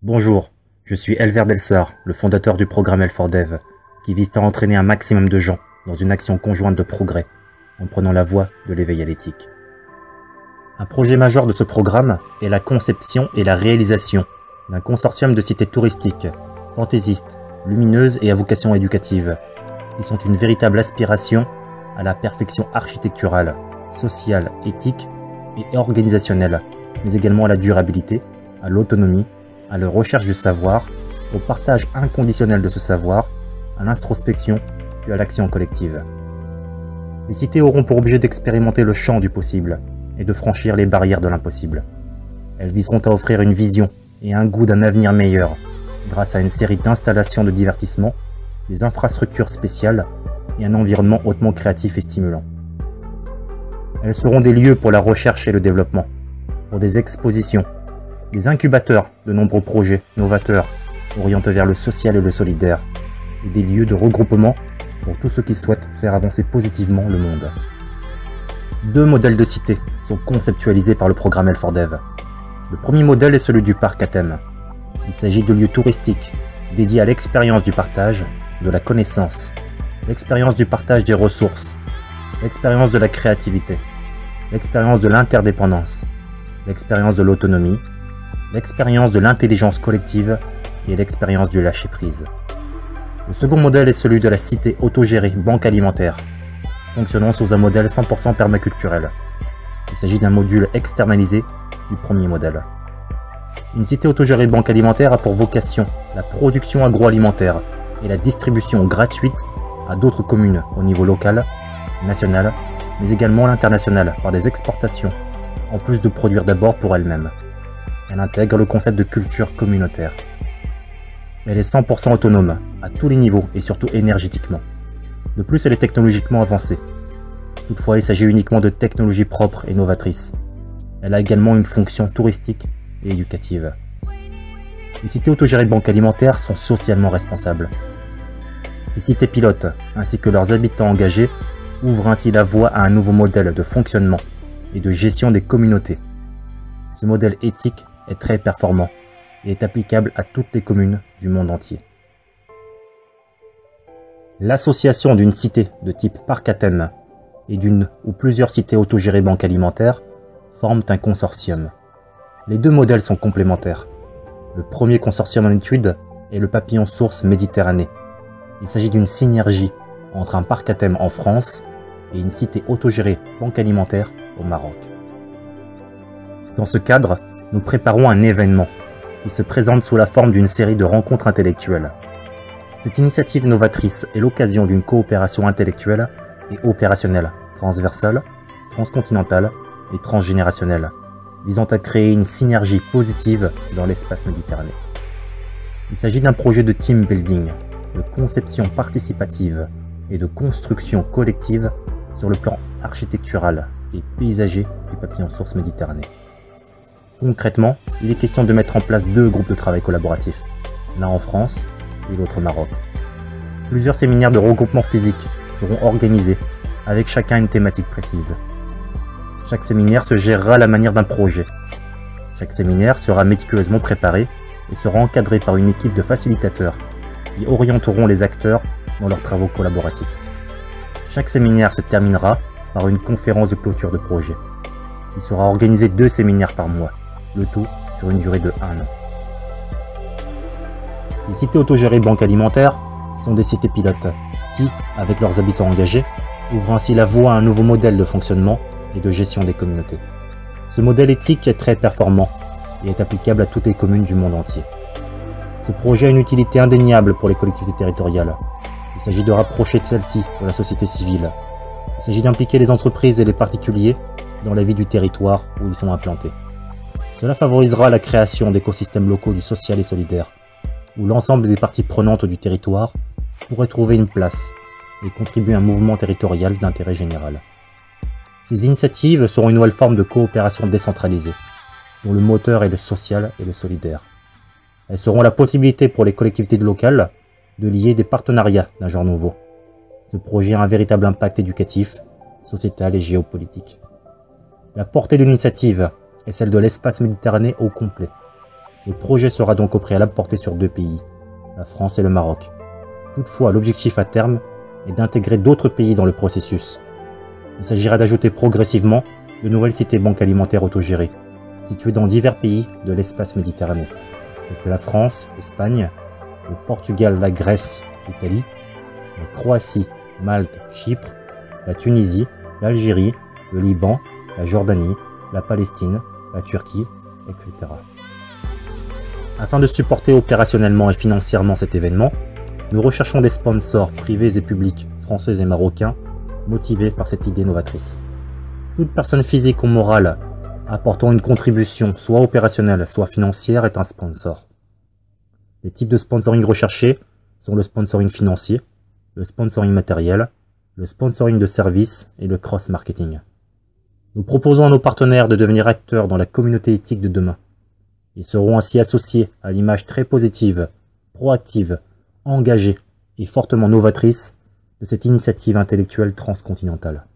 Bonjour, je suis Elver Delsar, le fondateur du programme L4Dev, qui vise à entraîner un maximum de gens dans une action conjointe de progrès, en prenant la voie de l'éveil à l'éthique. Un projet majeur de ce programme est la conception et la réalisation d'un consortium de cités touristiques, fantaisistes, lumineuses et à vocation éducative, qui sont une véritable aspiration à la perfection architecturale, sociale, éthique et organisationnelle, mais également à la durabilité, à l'autonomie, à la recherche du savoir, au partage inconditionnel de ce savoir, à l'introspection, puis à l'action collective. Les cités auront pour objet d'expérimenter le champ du possible et de franchir les barrières de l'impossible. Elles viseront à offrir une vision et un goût d'un avenir meilleur grâce à une série d'installations de divertissement, des infrastructures spéciales et un environnement hautement créatif et stimulant. Elles seront des lieux pour la recherche et le développement, pour des expositions, des incubateurs de nombreux projets novateurs orientés vers le social et le solidaire, et des lieux de regroupement pour tous ceux qui souhaitent faire avancer positivement le monde. Deux modèles de cités sont conceptualisés par le programme L4Dev. Le premier modèle est celui du parc à thème. Il s'agit de lieux touristiques dédiés à l'expérience du partage, de la connaissance, l'expérience du partage des ressources, l'expérience de la créativité, l'expérience de l'interdépendance, l'expérience de l'autonomie, l'expérience de l'intelligence collective et l'expérience du lâcher-prise. Le second modèle est celui de la cité autogérée banque alimentaire, fonctionnant sous un modèle 100% permaculturel. Il s'agit d'un module externalisé du premier modèle. Une cité autogérée banque alimentaire a pour vocation la production agroalimentaire et la distribution gratuite à d'autres communes au niveau local, national, mais également à l'international par des exportations, en plus de produire d'abord pour elle-même. Elle intègre le concept de culture communautaire. Elle est 100% autonome, à tous les niveaux et surtout énergétiquement. De plus, elle est technologiquement avancée. Toutefois, il s'agit uniquement de technologies propres et novatrices. Elle a également une fonction touristique et éducative. Les cités autogérées de banques alimentaires sont socialement responsables. Ces cités pilotes, ainsi que leurs habitants engagés, ouvrent ainsi la voie à un nouveau modèle de fonctionnement et de gestion des communautés. Ce modèle éthique est très performant et est applicable à toutes les communes du monde entier. L'association d'une cité de type parc à thème et d'une ou plusieurs cités autogérées banques alimentaires forment un consortium. Les deux modèles sont complémentaires. Le premier consortium en étude est le Papillon Source Méditerranée. Il s'agit d'une synergie entre un parc à thème en France et une cité autogérée banque alimentaire au Maroc. Dans ce cadre, nous préparons un événement qui se présente sous la forme d'une série de rencontres intellectuelles. Cette initiative novatrice est l'occasion d'une coopération intellectuelle et opérationnelle, transversale, transcontinentale et transgénérationnelle, visant à créer une synergie positive dans l'espace méditerranéen. Il s'agit d'un projet de team building, de conception participative et de construction collective sur le plan architectural et paysager du Papillon Source Méditerranée. Concrètement, il est question de mettre en place deux groupes de travail collaboratifs, l'un en France et l'autre au Maroc. Plusieurs séminaires de regroupement physique seront organisés avec chacun une thématique précise. Chaque séminaire se gérera à la manière d'un projet. Chaque séminaire sera méticuleusement préparé et sera encadré par une équipe de facilitateurs qui orienteront les acteurs dans leurs travaux collaboratifs. Chaque séminaire se terminera par une conférence de clôture de projet. Il sera organisé 2 séminaires par mois, le tout sur une durée de 1 an. Les cités autogérées banques alimentaires sont des cités pilotes qui, avec leurs habitants engagés, ouvrent ainsi la voie à un nouveau modèle de fonctionnement et de gestion des communautés. Ce modèle éthique est très performant et est applicable à toutes les communes du monde entier. Ce projet a une utilité indéniable pour les collectivités territoriales. Il s'agit de rapprocher celles-ci de la société civile. Il s'agit d'impliquer les entreprises et les particuliers dans la vie du territoire où ils sont implantés. Cela favorisera la création d'écosystèmes locaux du social et solidaire, où l'ensemble des parties prenantes du territoire pourraient trouver une place et contribuer à un mouvement territorial d'intérêt général. Ces initiatives seront une nouvelle forme de coopération décentralisée, dont le moteur est le social et le solidaire. Elles seront la possibilité pour les collectivités locales de lier des partenariats d'un genre nouveau. Ce projet a un véritable impact éducatif, sociétal et géopolitique. La portée de l'initiative est celle de l'espace méditerranéen au complet. Le projet sera donc au préalable porté sur 2 pays, la France et le Maroc. Toutefois, l'objectif à terme est d'intégrer d'autres pays dans le processus. Il s'agira d'ajouter progressivement de nouvelles cités-banques alimentaires autogérées, situées dans divers pays de l'espace méditerranéen, tels que la France, l'Espagne, le Portugal, la Grèce, l'Italie, la Croatie, Malte, Chypre, la Tunisie, l'Algérie, le Liban, la Jordanie, la Palestine, la Turquie, etc. Afin de supporter opérationnellement et financièrement cet événement, nous recherchons des sponsors privés et publics, français et marocains, motivés par cette idée novatrice. Toute personne physique ou morale apportant une contribution soit opérationnelle, soit financière est un sponsor. Les types de sponsoring recherchés sont le sponsoring financier, le sponsoring matériel, le sponsoring de services et le cross-marketing. Nous proposons à nos partenaires de devenir acteurs dans la communauté éthique de demain. Ils seront ainsi associés à l'image très positive, proactive, engagée et fortement novatrice de cette initiative intellectuelle transcontinentale.